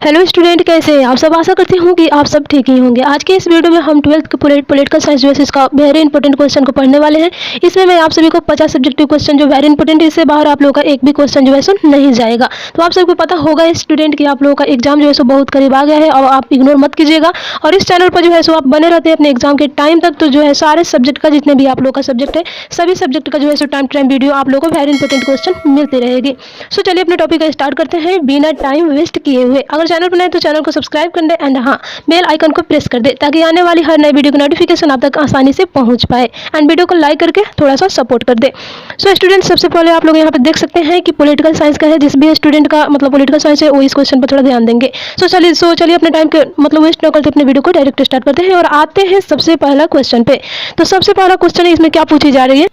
Hello student, कैसे हैं आप सब। आशा करती हूँ कि आप सब ठीक ही होंगे। आज के इस वीडियो में हम 12th के पॉलिटिकल साइंस बेसिस का वेरी इंपॉर्टेंट क्वेश्चन को पढ़ने वाले हैं। इसमें मैं आप सभी को 50 सब्जेक्टिव क्वेश्चन जो वेरी इंपॉर्टेंट है, इससे बाहर आप लोगों का एक भी क्वेश्चन जो है सो नहीं जाएगा। तो आप सबको पता होगा स्टूडेंट कि आप लोगों का एग्जाम जो है सो बहुत करीब आ गया है और आप इग्नोर मत कीजिएगा। और इस चैनल पर जो है सो आप बने रहते हैं अपने एग्जाम के टाइम तक, तो जो है सारे सब्जेक्ट का जितने भी आप लोग का सब्जेक्ट है, सभी सब्जेक्ट का जो है सो टाइम टू टाइम वीडियो आप लोगों को वेरी इंपॉर्टेंट क्वेश्चन मिलती रहेगी। सो चलिए अपने टॉपिक का स्टार्ट करते हैं बिना टाइम वेस्ट किए हुए। अगर चैनल पर नए तो चैनल को सब्सक्राइब कर दे एंड हाँ, बेल आइकन को प्रेस कर दे ताकि आने वाली हर नई वीडियो की नोटिफिकेशन आप तक आसानी से पहुंच पाए। एंड वीडियो को लाइक करके थोड़ा सा सपोर्ट कर दे। सो स्टूडेंट, सबसे पहले आप लोग यहाँ पे देख सकते हैं कि पॉलिटिकल साइंस का है, जिस भी स्टूडेंट का मतलब पॉलिटिकल साइंस है वो इस क्वेश्चन पर थोड़ा ध्यान देंगे। सो चलिए अपने टाइम के मतलब वेस्ट न करते अपने वीडियो को डायरेक्ट स्टार्ट करते हैं और आते हैं सबसे पहला क्वेश्चन पे। तो सबसे पहला क्वेश्चन है, इसमें क्या पूछी जा रही है।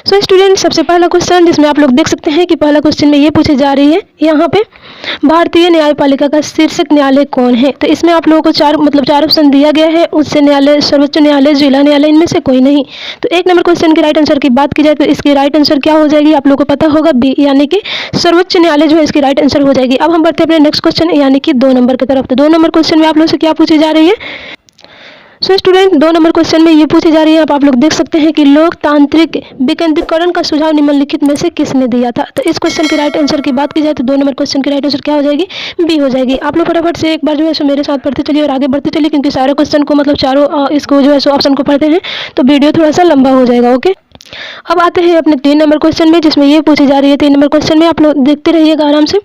सो स्टूडेंट, सबसे पहला क्वेश्चन जिसमें आप लोग देख सकते हैं कि पहला क्वेश्चन में ये पूछी जा रही है यहाँ पे, भारतीय न्यायपालिका का शीर्षक न्यायालय कौन है। तो इसमें आप लोगों को चार ऑप्शन दिया गया है। उच्च न्यायालय, सर्वोच्च न्यायालय, जिला न्यायालय, इनमें से कोई नहीं। तो एक नंबर क्वेश्चन की राइट आंसर की बात की जाए तो इसकी राइट आंसर क्या हो जाएगी, आप लोगों को पता होगा बी, यानी कि सर्वोच्च न्यायालय जो है इसकी राइट आंसर हो जाएगी। अब हम बढ़ते हैं अपने नेक्स्ट क्वेश्चन यानी कि 2 नंबर की तरफ। तो 2 नंबर क्वेश्चन में आप लोगों से क्या पूछी जा रही है। सो स्टूडेंट, 2 नंबर क्वेश्चन में ये पूछी जा रही है, आप लोग देख सकते हैं कि लोकतांत्रिक विकेंद्रीकरण का सुझाव निम्नलिखित में से किसने दिया था। तो इस क्वेश्चन की राइट आंसर की बात की जाए तो 2 नंबर क्वेश्चन की राइट आंसर क्या हो जाएगी, बी हो जाएगी। आप लोग फटाफट से एक बार जो है सो मेरे साथ पढ़ते चलिए और आगे बढ़ते चलिए, क्योंकि सारे क्वेश्चन को मतलब चारों इसको जो है सो ऑप्शन को पढ़ते हैं तो वीडियो थोड़ा सा लंबा हो जाएगा। ओके, अब आते हैं अपने 3 नंबर क्वेश्चन में, जिसमें ये पूछी जा रही है। 3 नंबर क्वेश्चन में आप लोग देखते रहिएगा आराम से,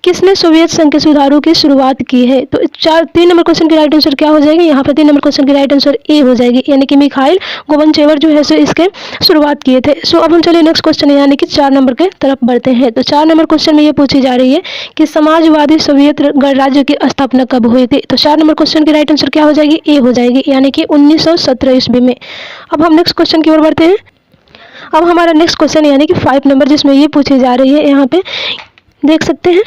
किसने सोवियत संघ के सुधारों की शुरुआत की है। तो 3 नंबर क्वेश्चन की राइट आंसर क्या हो जाएगी, यहाँ पर 3 नंबर क्वेश्चन की राइट आंसर ए हो जाएगी, यानी कि मिखाइल गोर्बाचेव जो है सो इसके शुरुआत किए थे। सो अब हम चलिए नेक्स्ट क्वेश्चन यानी कि 4 नंबर के तरफ बढ़ते हैं। तो 4 नंबर क्वेश्चन में ये पूछी जा रही है कि समाजवादी सोवियत गणराज्य की स्थापना कब हुई थी। तो 4 नंबर क्वेश्चन की राइट आंसर क्या हो जाएगी, ए हो जाएगी, यानी कि 1917 ईस्वी में। अब हम नेक्स्ट क्वेश्चन की ओर बढ़ते हैं। अब हमारा नेक्स्ट क्वेश्चन यानी कि 5 नंबर, जिसमें ये पूछी जा रही है, यहाँ पे देख सकते हैं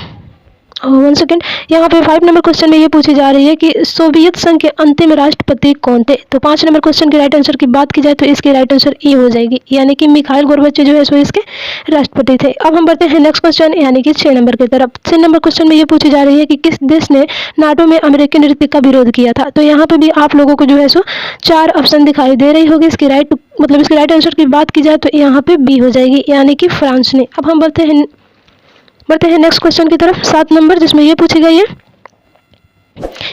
1 सेकेंड, यहाँ पे 5 नंबर क्वेश्चन में ये पूछी जा रही है कि सोवियत संघ के अंतिम राष्ट्रपति कौन थे। तो 5 नंबर क्वेश्चन की राइट आंसर की बात की जाए तो इसकी राइट आंसर ए हो जाएगी, यानी कि मिखाइल गोर्बाचेव जो है सो इसके राष्ट्रपति थे। अब हम बढ़ते हैं नेक्स्ट क्वेश्चन यानी कि 6 नंबर की तरफ। 6 नंबर क्वेश्चन में ये पूछी जा रही है कि किस देश ने नाटो में अमेरिकी नृत्य का विरोध किया था। तो यहाँ पे भी आप लोगों को जो है सो 4 ऑप्शन दिखाई दे रही होगी। इसकी राइट आंसर की बात की जाए तो यहाँ पे बी हो जाएगी, यानी कि फ्रांस ने। अब हम बढ़ते हैं नेक्स्ट क्वेश्चन की तरफ, 7 नंबर, जिसमें ये पूछी गई है,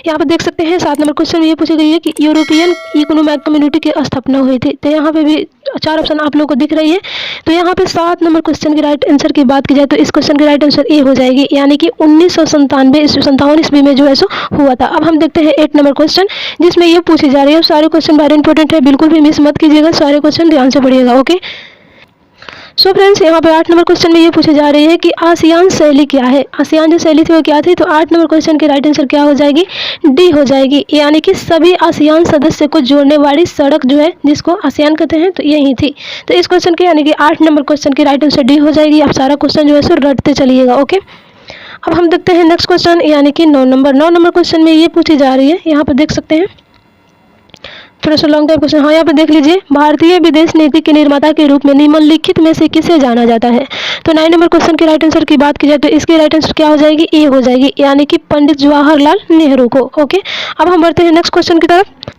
यहाँ पे देख सकते हैं 7 नंबर क्वेश्चन में ये पूछी गई है कि यूरोपियन इकोनॉमिक कम्युनिटी की स्थापना हुई थी। तो यहाँ पे भी 4 ऑप्शन आप लोगों को दिख रही है। तो यहाँ पे 7 नंबर क्वेश्चन की राइट आंसर की बात की जाए तो इस क्वेश्चन की राइट आंसर ए हो जाएगी, यानी कि 1957 ईस्वी में जो है सो हुआ था। अब हम देखते हैं 8 नंबर क्वेश्चन, जिसमें ये पूछी जा रही है। सारे क्वेश्चन वेरी इंपॉर्टेंट है, बिल्कुल भी मिस मत कीजिएगा, सारे क्वेश्चन ध्यान से पढ़िएगा। ओके, सो फ्रेंड्स, यहाँ पे 8 नंबर क्वेश्चन में ये पूछी जा रही है कि आसियान शैली क्या है। आसियान जो शैली थी वो क्या थी। तो 8 नंबर क्वेश्चन की राइट आंसर क्या हो जाएगी, डी हो जाएगी, यानी कि सभी आसियान सदस्य को जोड़ने वाली सड़क जो है जिसको आसियान कहते हैं तो यही थी। तो इस क्वेश्चन की यानी कि 8 नंबर क्वेश्चन की राइट आंसर डी हो जाएगी। आप सारा क्वेश्चन जो है सो रटते चलिएगा। ओके, अब हम देखते हैं नेक्स्ट क्वेश्चन यानी कि 9 नंबर। 9 नंबर क्वेश्चन में ये पूछी जा रही है, यहाँ पर देख सकते हैं थोड़ा सा लॉन्ग टाइम क्वेश्चन। हाँ, यहाँ पे देख लीजिए, भारतीय विदेश नीति के निर्माता के रूप में निम्नलिखित में से किसे जाना जाता है। तो 9 नंबर क्वेश्चन की राइट आंसर की बात की जाए तो इसकी राइट आंसर क्या हो जाएगी, ए हो जाएगी, यानी कि पंडित जवाहरलाल नेहरू को। ओके, अब हम बढ़ते हैं नेक्स्ट क्वेश्चन की तरफ।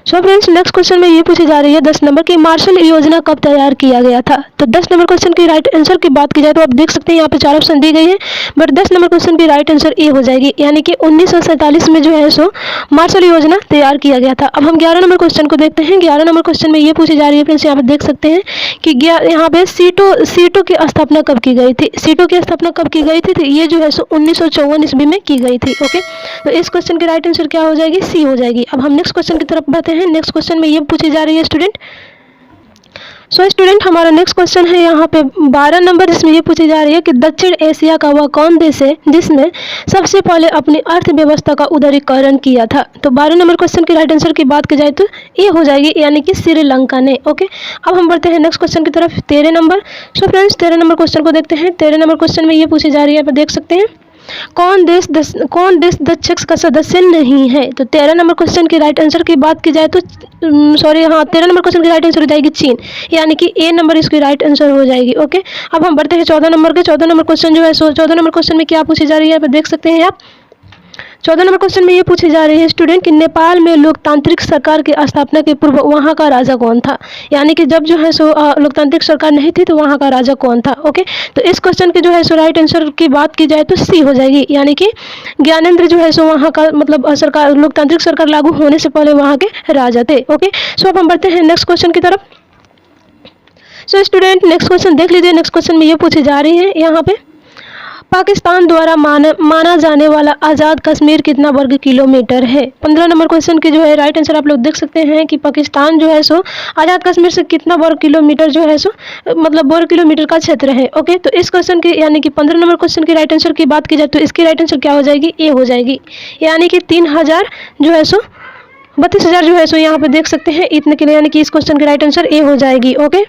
सो फ्रेंड्स, नेक्स्ट क्वेश्चन में ये पूछी जा रही है 10 नंबर की, मार्शल योजना कब तैयार किया गया था। तो 10 नंबर क्वेश्चन की राइट आंसर की बात की जाए तो आप देख सकते हैं यहाँ पे 4 ऑप्शन दी गई है, बट 10 नंबर क्वेश्चन की राइट आंसर ए हो जाएगी, यानी कि 1947 में जो है सो मार्शल योजना तैयार किया गया था। अब हम 11 नंबर क्वेश्चन को देखते हैं। 11 नंबर क्वेश्चन में ये पूछी जा रही है फ्रेंड्स, यहाँ पे देख सकते हैं कि यहाँ पे सीटों की स्थापना कब की गई थी। सीटों की स्थापना कब की गई थी, तो ये जो है सो 1954 ईस्वी में की गई थी। ओके, तो इस क्वेश्चन की राइट आंसर क्या हो जाएगी, सी हो जाएगी। अब हम नेक्स्ट क्वेश्चन की तरफ बढ़ते हैं। नेक्स्ट क्वेश्चन में ये पूछी जा रही है स्टूडेंट। सो स्टूडेंट, हमारा नेक्स्ट क्वेश्चन है यहाँ पे 12 नंबर, जिसमें ये पूछी जा रही है कि दक्षिण एशिया का वह कौन देश है जिसने सबसे पहले अपनी अर्थव्यवस्था का उदारीकरण किया था। तो 12 नंबर क्वेश्चन की राइट आंसर की बात की जाए तो ये हो जाएगी, यानी कि श्रीलंका ने। ओके, अब हम बढ़ते हैं नेक्स्ट क्वेश्चन की तरफ, 13 number. So friends, 13 number question को देखते हैं। 13 नंबर क्वेश्चन में ये पूछी जा रही है, आप देख सकते हैं कौन देश दक्षिण का सदस्य नहीं है। तो 13 नंबर क्वेश्चन की राइट आंसर की बात की जाए तो 13 नंबर क्वेश्चन की राइट आंसर हो जाएगी चीन, यानी कि ए नंबर इसकी राइट आंसर हो जाएगी। ओके, अब हम बढ़ते हैं 14 नंबर के। 14 नंबर क्वेश्चन जो है 14 नंबर क्वेश्चन में क्या पूछी जा रही है, आप देख सकते हैं आप 14 नंबर क्वेश्चन में ये पूछी जा रही है स्टूडेंट कि नेपाल में लोकतांत्रिक सरकार की स्थापना के पूर्व वहाँ का राजा कौन था। यानी कि जब जो है सो लोकतांत्रिक सरकार नहीं थी तो वहाँ का राजा कौन था। ओके, तो इस क्वेश्चन के जो है सो राइट आंसर की बात की जाए तो सी हो जाएगी, यानी कि ज्ञानेंद्र जो है सो वहाँ का मतलब सरकार लोकतांत्रिक सरकार लागू होने से पहले वहाँ के राजा थे। ओके, सो अब हम बढ़ते हैं नेक्स्ट क्वेश्चन की तरफ। सो स्टूडेंट नेक्स्ट क्वेश्चन देख लीजिए। नेक्स्ट क्वेश्चन में ये पूछी जा रही है यहाँ पे पाकिस्तान द्वारा माना जाने वाला आज़ाद कश्मीर कितना वर्ग किलोमीटर है। 15 नंबर क्वेश्चन की जो है राइट आंसर आप लोग देख सकते हैं कि पाकिस्तान जो है सो आज़ाद कश्मीर से कितना वर्ग किलोमीटर जो है सो मतलब वर्ग किलोमीटर का क्षेत्र है। ओके, तो इस क्वेश्चन की यानी कि 15 नंबर क्वेश्चन की राइट आंसर की बात की जाए तो इसकी राइट आंसर क्या हो जाएगी, ए हो जाएगी, यानी कि 3000 जो है सो 32,000 जो है सो यहाँ पे देख सकते हैं इतने के लिए, यानी कि इस क्वेश्चन की राइट आंसर ए हो जाएगी। ओके,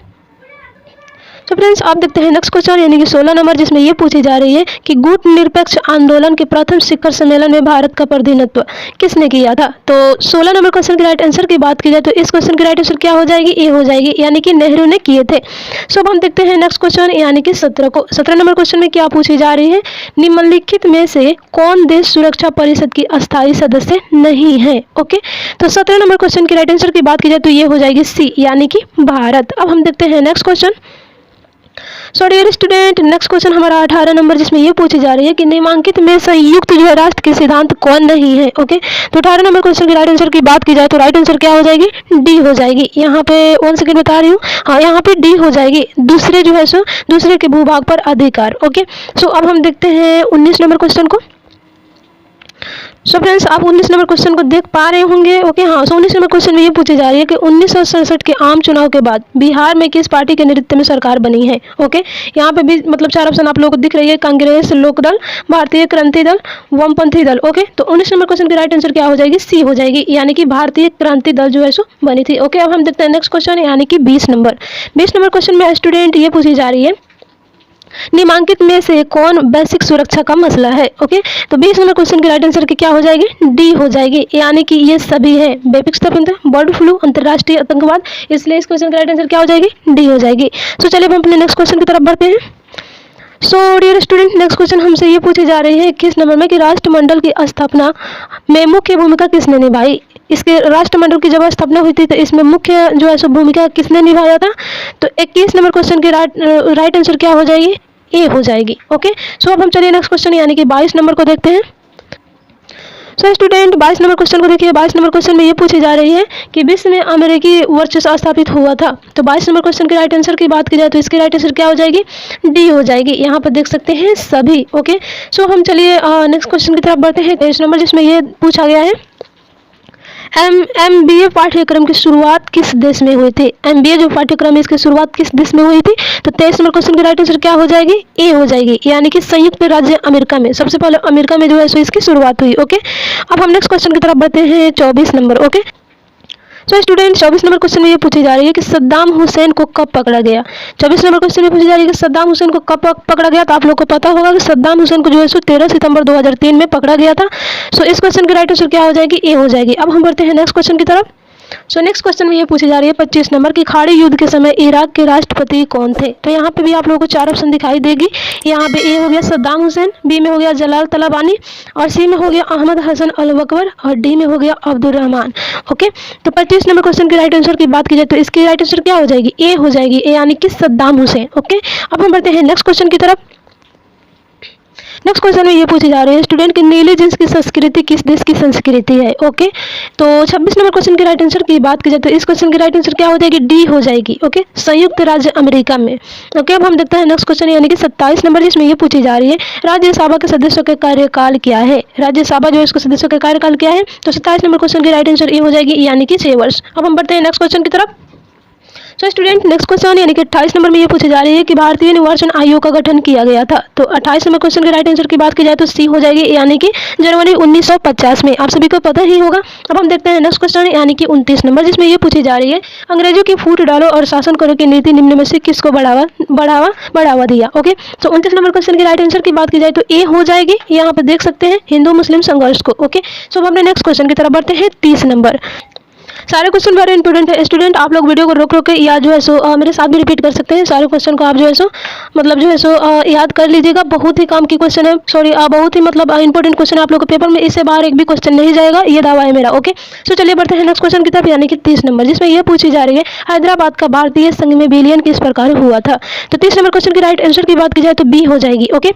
तो फ्रेंड्स आप देखते हैं नेक्स्ट क्वेश्चन यानी कि 16 नंबर, जिसमें ये पूछी जा रही है कि गुट निरपेक्ष आंदोलन के प्रथम शिखर सम्मेलन में भारत का प्रतिनिधित्व किसने किया था। तो 16 नंबर क्वेश्चन की राइट आंसर की बात की जाए तो इस क्वेश्चन की राइट आंसर क्या हो जाएगी, ए हो जाएगी, यानी कि नेहरू ने किए थे। सो अब हम देखते हैं नेक्स्ट क्वेश्चन यानी कि 17 नंबर क्वेश्चन में क्या पूछी जा रही है, निम्नलिखित में से कौन देश सुरक्षा परिषद की अस्थायी सदस्य नहीं है। ओके, तो 17 नंबर क्वेश्चन की राइट आंसर की बात की जाए तो ये हो जाएगी सी, यानी कि भारत। अब हम देखते हैं next question. So dear student next question हमारा 18 नंबर, जिसमें ये पूछी जा रही है कि निम्नलिखित में संयुक्त जो है राष्ट्र के सिद्धांत कौन नहीं है। ओके, तो 18 नंबर क्वेश्चन की राइट आंसर की बात की जाए तो राइट आंसर क्या हो जाएगी, डी हो जाएगी। यहाँ पे 1 सेकंड बता रही हूँ, हाँ यहाँ पे डी हो जाएगी, दूसरे जो है सो दूसरे के भूभाग पर अधिकार। ओके, सो अब हम देखते हैं 19 नंबर क्वेश्चन को। सो फ्रेंड्स आप 19 नंबर क्वेश्चन को देख पा रहे होंगे। ओके, हाँ, सो 19 नंबर क्वेश्चन में ये पूछी जा रही है कि 1967 के आम चुनाव के बाद बिहार में किस पार्टी के नेतृत्व में सरकार बनी है। ओके, यहाँ पे भी मतलब 4 ऑप्शन आप लोगों को दिख रही है, कांग्रेस, लोकदल, भारतीय क्रांति दल, वामपंथी दल। ओके, तो 19 नंबर क्वेश्चन की राइट आंसर क्या हो जाएगी, सी हो जाएगी, यानी कि भारतीय क्रांति दल जो है सो बनी थी। ओके, अब हम देखते हैं नेक्स्ट क्वेश्चन यानी कि 20 नंबर क्वेश्चन में स्टूडेंट ये पूछी जा रही है निम्नलिखित में से कौन वैश्विक सुरक्षा का मसला है। ओके, तो 20 नंबर क्वेश्चन की राइट आंसर की क्या हो जाएगी, डी हो जाएगी, यानी कि ये सभी है, वैश्विक तपेंद्र, बर्ड फ्लू, अंतर्राष्ट्रीय आतंकवाद, इसलिए इस क्वेश्चन की राइट आंसर क्या हो जाएगी, डी हो जाएगी। सो चलिए हम अपने नेक्स्ट क्वेश्चन की तरफ बढ़ते हैं। So dear student next question हमसे ये पूछी जा रही है किस नंबर में कि राष्ट्रमंडल की स्थापना में मुख्य भूमिका किसने निभाई। इसके राष्ट्रमंडल की जब स्थापना हुई थी तो इसमें मुख्य जो है सो भूमिका किसने निभाया था। तो 21 नंबर क्वेश्चन की राइट आंसर क्या हो जाएगी, ए हो जाएगी। ओके, सो अब हम चलिए नेक्स्ट क्वेश्चन यानी कि 22 नंबर को देखते हैं। सो स्टूडेंट 22 नंबर क्वेश्चन को देखिए। 22 नंबर क्वेश्चन में ये पूछी जा रही है कि विश्व में अमेरिकी वर्चस्व स्थापित हुआ था। तो 22 नंबर क्वेश्चन की राइट आंसर की बात की जाए तो इसकी राइट आंसर क्या हो जाएगी, डी हो जाएगी, यहाँ पर देख सकते हैं सभी। ओके, सो हम चलिए नेक्स्ट क्वेश्चन की तरफ बढ़ते हैं। 23 नंबर जिसमें ये पूछा गया है MBA पाठ्यक्रम की शुरुआत किस देश में हुई थी। MBA जो पाठ्यक्रम है इसकी शुरुआत किस देश में हुई थी। तो 23 नंबर क्वेश्चन की राइट आंसर क्या हो जाएगी, ए हो जाएगी, यानी कि संयुक्त राज्य अमेरिका में, सबसे पहले अमेरिका में जो है सो इसकी शुरुआत हुई। ओके, अब हम नेक्स्ट क्वेश्चन की तरफ बढ़ते हैं। 24 number. Okay, so student 24 number question में ये पूछी जा रही है कि सद्दाम हुसैन को कब पकड़ा गया। 24 नंबर क्वेश्चन में पूछी जा रही है कि सद्दाम हुसैन को कब पकड़ा गया। तो आप लोग को पता होगा कि सद्दाम हुसैन को जो है सो 13 सितंबर 2003 में पकड़ा गया था। सो इस क्वेश्चन की राइट आंसर क्या हो जाएगी, ए हो जाएगी। अब हम बढ़ते हैं नेक्स्ट क्वेश्चन की तरफ। सो नेक्स्ट क्वेश्चन में ये पूछी जा रही है 25 नंबर की खाड़ी युद्ध के समय इराक के राष्ट्रपति कौन थे। तो यहाँ पे भी आप लोगों को 4 ऑप्शन दिखाई देगी। यहाँ पे ए हो गया सद्दाम हुसैन, बी में हो गया जलाल तलाबानी, और सी में हो गया अहमद हसन अल बकबर, और डी में हो गया अब्दुल रहमान। ओके, तो 25 नंबर क्वेश्चन की राइट आंसर की बात की जाए तो इसकी राइट आंसर क्या हो जाएगी, ए हो जाएगी, यानी कि सद्दाम हुसैन। ओके, अब हम बढ़ते हैं नेक्स्ट क्वेश्चन की तरफ। नेक्स्ट क्वेश्चन में ये पूछी जा रही है स्टूडेंट कि नीले जींस की संस्कृति किस देश की संस्कृति है। ओके, तो 26 नंबर क्वेश्चन की राइट आंसर की बात की जाए तो इस क्वेश्चन की राइट आंसर क्या हो जाएगी, डी हो जाएगी। ओके, संयुक्त राज्य अमेरिका में। ओके, अब हम देखते हैं नेक्स्ट क्वेश्चन यानी कि 27 नंबर, जिसमें ये पूछी जा रही है राज्यसभा के सदस्यों के कार्यकाल क्या है। राज्यसभा जो है इसके सदस्यों का कार्यकाल क्या है। तो 27 नंबर क्वेश्चन की राइट आंसर ए हो जाएगी, यानी कि 6 वर्ष। अब हम बढ़ते हैं नेक्स्ट क्वेश्चन की तरफ। सो स्टूडेंट नेक्स्ट क्वेश्चन यानी कि 28 नंबर में ये पूछी जा रही है कि भारतीय निर्वाचन आयोग का गठन किया गया था। तो 28 नंबर क्वेश्चन के राइट आंसर की बात की जाए तो सी हो जाएगी, यानी कि जनवरी 1950 में। आप सभी को पता ही होगा। अब हम देखते हैं नेक्स्ट क्वेश्चन यानी कि 29 नंबर, जिसमें ये पूछी जा रही है अंग्रेजों की फूट डालो और शासन करो की नीति निम्न में से किसको बढ़ावा दिया। ओके, तो 29 नंबर क्वेश्चन की राइट आंसर की बात की जाए तो ए हो जाएगी। यहाँ पे देख सकते हैं हिंदू मुस्लिम संघर्ष को। ओके, सो हम अपने नेक्स्ट क्वेश्चन की तरफ बढ़ते हैं। 30 नंबर सारे क्वेश्चन वेरी इंपॉर्टेंट है स्टूडेंट, आप लोग वीडियो को रोक रोक के या जो है सो मेरे साथ भी रिपीट कर सकते हैं। सारे क्वेश्चन को आप जो है सो मतलब जो है सो याद कर लीजिएगा। बहुत ही काम की क्वेश्चन है, सॉरी बहुत ही मतलब इंपॉर्टेंट क्वेश्चन है आप लोग के पेपर में, इससे बाहर एक भी क्वेश्चन नहीं जाएगा, ये दावा है मेरा। ओके, सो चलिए बढ़ते हैं नेक्स्ट क्वेश्चन की तरफ, यानी कि 30 नंबर, जिसमें यह पूछी जा रही है हैदराबाद का भारतीय संघ में विलयन किस प्रकार हुआ था। तो 30 नंबर क्वेश्चन की राइट आंसर की बात की जाए तो बी हो जाएगी। ओके,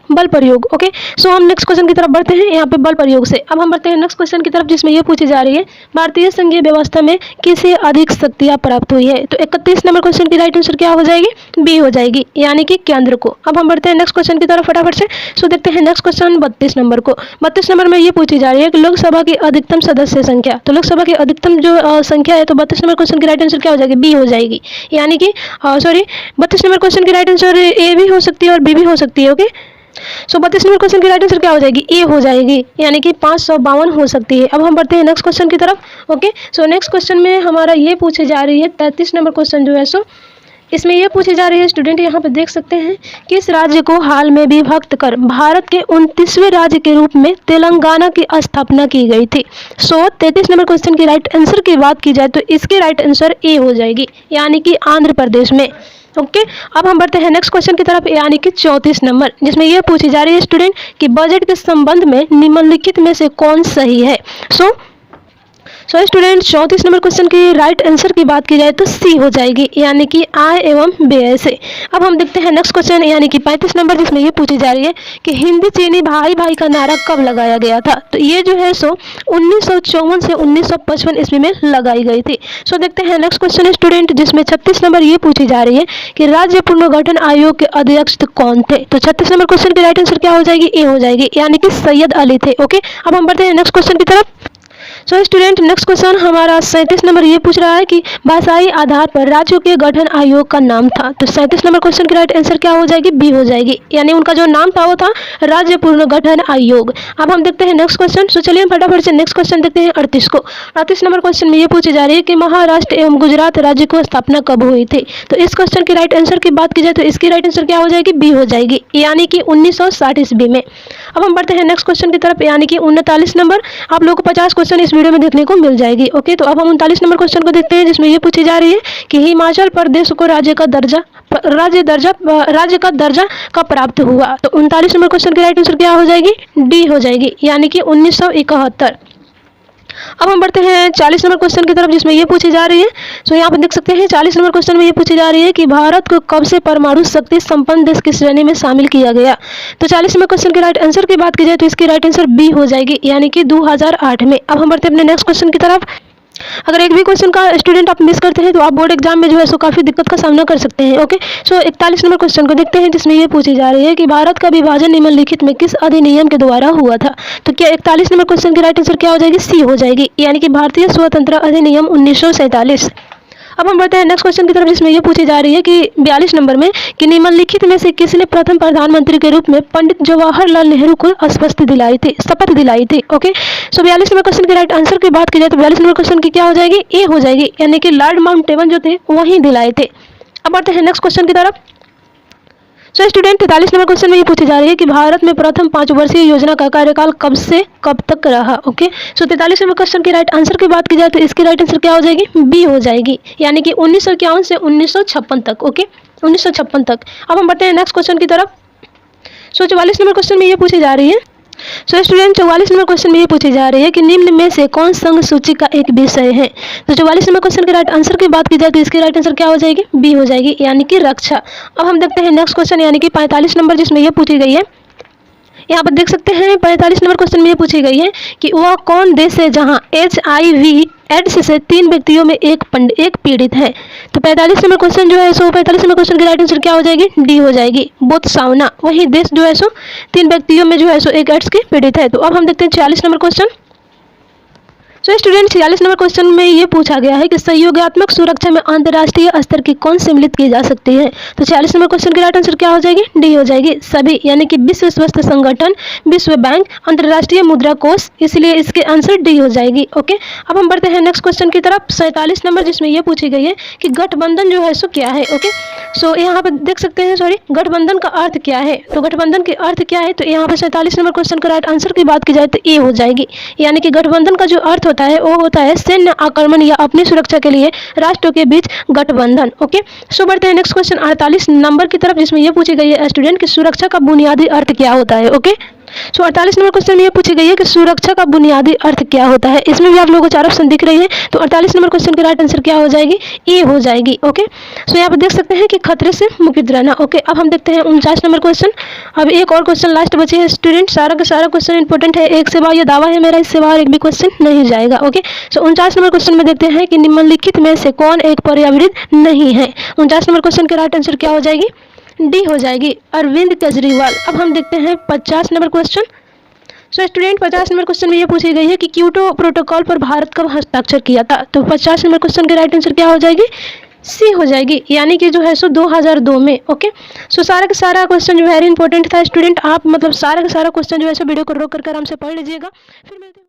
बल प्रयोग। ओके, सो हम नेक्स्ट क्वेश्चन की तरफ बढ़ते हैं, यहाँ पे बल प्रयोग से। अब हम बढ़ते हैं नेक्स्ट क्वेश्चन की तरफ, जिसमें यह पूछी जा रही है भारतीय संघीय व्यवस्था में किसे अधिक शक्तियां प्राप्त हुई है। तो 31 नंबर क्वेश्चन की राइट आंसर क्या हो जाएगी, बी हो जाएगी, यानी कि केंद्र को। अब हम बढ़ते हैं नेक्स्ट क्वेश्चन की तरफ फटाफट से। सो देखते हैं नेक्स्ट क्वेश्चन 32 नंबर को। 32 नंबर में ये पूछी जा रही है कि लोकसभा की अधिकतम सदस्य संख्या। तो लोकसभा की अधिकतम जो संख्या है, तो 32 नंबर क्वेश्चन की राइट आंसर क्या हो जाएगी, बी हो जाएगी, यानी कि 32 नंबर क्वेश्चन की राइट आंसर ए भी हो सकती है और बी भी हो सकती है। ओके, सो 32 नंबर क्वेश्चन की राइट आंसर क्या हो जाएगी, ए हो जाएगी, यानी कि 552 हो सकती है। अब हम बढ़ते हैं नेक्स्ट क्वेश्चन की तरफ। ओके, सो नेक्स्ट क्वेश्चन में हमारा ये पूछे जा रही है 33 नंबर क्वेश्चन जो है सो इसमें यह पूछी जा रही है स्टूडेंट, यहाँ पे देख सकते हैं, किस राज्य को हाल में विभक्त कर भारत के 29वें राज्य के रूप में तेलंगाना की स्थापना की गई थी। सो 33 नंबर क्वेश्चन की राइट आंसर की बात की जाए तो इसकी राइट आंसर ए हो जाएगी, यानी कि आंध्र प्रदेश में। ओके, अब हम बढ़ते हैं नेक्स्ट क्वेश्चन की तरफ, यानी कि 34 नंबर, जिसमें यह पूछी जा रही है स्टूडेंट कि बजट के संबंध में निम्नलिखित में से कौन सही है। सो स्टूडेंट 34 नंबर क्वेश्चन की राइट आंसर की बात की जाए तो सी हो जाएगी, यानी कि आय एवं व्यय से। अब हम देखते हैं नेक्स्ट क्वेश्चन, यानी कि 35 नंबर, जिसमें ये पूछी जा रही है कि हिंदी चीनी भाई भाई का नारा कब लगाया गया था। तो ये जो है सो 1954 से 1955 ईस्वी में लगाई गई थी। सो देखते हैं नेक्स्ट क्वेश्चन स्टूडेंट, जिसमें 36 नंबर ये पूछी जा रही है कि राज्य पुनर्गठन आयोग के अध्यक्ष कौन थे। तो 36 नंबर क्वेश्चन की राइट आंसर क्या हो जाएगी, ए हो जाएगी, यानी कि सैयद अली थे। ओके, अब हम बढ़ते हैं नेक्स्ट क्वेश्चन की तरफ। सो स्टूडेंट नेक्स्ट क्वेश्चन हमारा 37 नंबर ये पूछ रहा है कि भाषाई आधार पर राज्यों के गठन आयोग का नाम था। तो 37 नंबर क्वेश्चन की राइट आंसर क्या हो जाएगी, बी हो जाएगी, यानी उनका जो नाम था वो था राज्य पुनर्गठन आयोग। अब हम देखते हैं नेक्स्ट क्वेश्चन। सो चलिए हम फटाफट से नेक्स्ट क्वेश्चन देखते हैं 38 को। 38 नंबर क्वेश्चन में ये पूछी जा रही है कि महाराष्ट्र एवं गुजरात राज्य को स्थापना कब हुई थी। तो इस क्वेश्चन की राइट आंसर की बात की जाए तो इसकी राइट आंसर क्या हो जाएगी, बी हो जाएगी, यानी कि 1960 ईस्वी में। अब हम बढ़ते हैं नेक्स्ट क्वेश्चन की तरफ, यानी कि 39 नंबर। आप लोगों को 50 क्वेश्चन इस वीडियो में देखने को मिल जाएगी। ओके, तो अब हम 39 नंबर क्वेश्चन को देखते हैं, जिसमें ये पूछी जा रही है कि हिमाचल प्रदेश को राज्य का दर्जा कब प्राप्त हुआ। तो 39 नंबर क्वेश्चन की राइट आंसर क्या हो जाएगी, डी हो जाएगी, यानी कि 1971। अब हम बढ़ते हैं 40 नंबर क्वेश्चन की तरफ, जिसमें ये पूछी जा रही है। सो यहाँ पर देख सकते हैं 40 नंबर क्वेश्चन में ये पूछी जा रही है कि भारत को कब से परमाणु शक्ति संपन्न देश की श्रेणी में शामिल किया गया। तो 40 नंबर क्वेश्चन की राइट आंसर की बात की जाए तो इसकी राइट आंसर बी हो जाएगी, यानी कि 2008 में। अब हम बढ़ते हैं अपने नेक्स्ट क्वेश्चन की तरफ। अगर एक भी क्वेश्चन का स्टूडेंट आप मिस करते हैं तो आप बोर्ड एग्जाम में जो है सो काफ़ी दिक्कत का सामना कर सकते हैं। ओके, सो 41 नंबर क्वेश्चन को देखते हैं, जिसमें ये पूछी जा रही है कि भारत का विभाजन निम्नलिखित में किस अधिनियम के द्वारा हुआ था। तो क्या 41 नंबर क्वेश्चन की राइट आंसर क्या हो जाएगी, सी हो जाएगी, यानी कि भारतीय स्वतंत्रता अधिनियम 1947। अब हम बढ़ते हैं नेक्स्ट क्वेश्चन की तरफ, जिसमें ये पूछी जा रही है कि 42 नंबर में कि निम्नलिखित में से किसने प्रथम प्रधानमंत्री के रूप में पंडित जवाहरलाल नेहरू को शपथ दिलाई थी। ओके, सो 42 नंबर क्वेश्चन की राइट आंसर की बात की जाए तो 42 नंबर क्वेश्चन की क्या हो जाएगी, ए हो जाएगी, यानी कि लॉर्ड माउंटबेटन जो थे वही दिलाए थे। अब बढ़ते हैं नेक्स्ट क्वेश्चन की तरफ। सो स्टूडेंट 43 नंबर क्वेश्चन में ये पूछी जा रही है कि भारत में प्रथम 5 वर्षीय योजना का कार्यकाल कब से कब तक रहा। ओके, सो 43 नंबर क्वेश्चन की राइट आंसर की बात की जाए तो इसकी राइट आंसर क्या हो जाएगी, बी हो जाएगी, यानी कि 1951 से 1956 तक। ओके, 1956 तक। अब हम बढ़ते हैं नेक्स्ट क्वेश्चन की तरफ। सो 44 नंबर क्वेश्चन में ये पूछी जा रही है। सो स्टूडेंट 44 नंबर क्वेश्चन में ये पूछी जा रही है कि निम्न में से कौन संघ सूची का एक विषय है। तो 44 नंबर क्वेश्चन के राइट आंसर की बात की जाए तो इसकी राइट आंसर क्या हो जाएगी, बी हो जाएगी, यानी कि रक्षा। अब हम देखते हैं नेक्स्ट क्वेश्चन, यानी कि 45 नंबर, जिसमें यह पूछी गई है। यहाँ पर देख सकते हैं 45 नंबर क्वेश्चन में ये पूछी गई है कि वह कौन देश है जहाँ HIV एड्स से 3 व्यक्तियों में एक पीड़ित है। तो 45 नंबर क्वेश्चन जो है सो 45 नंबर क्वेश्चन की राइट आंसर क्या हो जाएगी, डी हो जाएगी, बोत्सवाना। वही देश जो है सो 3 व्यक्तियों में जो है सो एक एड्स के पीड़ित है। तो अब हम देखते हैं 46 number question. So student 46 number question में ये पूछा गया है कि सहयोगात्मक सुरक्षा में अंतर्राष्ट्रीय स्तर की कौन सम्मिलित की जा सकती है। तो 46 नंबर क्वेश्चन की राइट आंसर क्या हो जाएगी, डी हो जाएगी, सभी, यानी कि विश्व स्वास्थ्य संगठन, विश्व बैंक, अंतर्राष्ट्रीय मुद्रा कोष, इसलिए इसके आंसर डी हो जाएगी। ओके, अब हम बढ़ते हैं नेक्स्ट क्वेश्चन की तरफ। 47 नंबर, जिसमें यह पूछी गई है कि गठबंधन जो है सो क्या है। ओके, सो यहाँ पर देख सकते हैं गठबंधन का अर्थ क्या है। तो गठबंधन के अर्थ क्या है, तो यहाँ पर 47 नंबर क्वेश्चन का राइट आंसर की बात की जाए तो ए हो जाएगी, यानी कि गठबंधन का जो अर्थ होता है वो होता है सैन्य आक्रमण या अपनी सुरक्षा के लिए राष्ट्रों के बीच गठबंधन। ओके, सो बढ़ते हैं नेक्स्ट क्वेश्चन 48 नंबर की तरफ, जिसमें यह पूछी गई है स्टूडेंट कि सुरक्षा का बुनियादी अर्थ क्या होता है। ओके, सो 48 नंबर क्वेश्चन में ये पूछी गई है कि सुरक्षा का बुनियादी अर्थ क्या होता है। इसमें भी आप लोगों को 4 ऑप्शन दिख रही है, तो 48 नंबर क्वेश्चन की राइट आंसर क्या हो जाएगी, ए हो जाएगी। ओके, सो यहाँ पर देख सकते हैं कि खतरे से मुक्त रहना। ओके, अब हम देखते हैं 49 नंबर क्वेश्चन। अब एक और क्वेश्चन लास्ट बचे हैं स्टूडेंट, सारा का सारा क्वेश्चन इंपॉर्टेंट है, एक से बाहर ये दावा है मेरा, इससे बाहर एक भी क्वेश्चन नहीं जाएगा। ओके, सो 49 नंबर क्वेश्चन में देखते हैं कि निम्नलिखित में से कौन एक पर्यावृत नहीं है। 49 नंबर क्वेश्चन की राइट आंसर क्या हो जाएगी, डी हो जाएगी, अरविंद केजरीवाल। अब हम देखते हैं 50 number question. So student 50 number question में ये पूछी गई है कि क्योटो प्रोटोकॉल पर भारत कब हस्ताक्षर किया था। तो 50 नंबर क्वेश्चन की राइट आंसर क्या हो जाएगी, सी हो जाएगी, यानी कि जो है सो 2002 में। ओके, सो सारा का सारा क्वेश्चन जो वेरी इंपॉर्टेंट था स्टूडेंट, आप मतलब सारा का सारा क्वेश्चन जो है सो वीडियो को रोक कर आराम से पढ़ लीजिएगा। फिर मिलते हैं।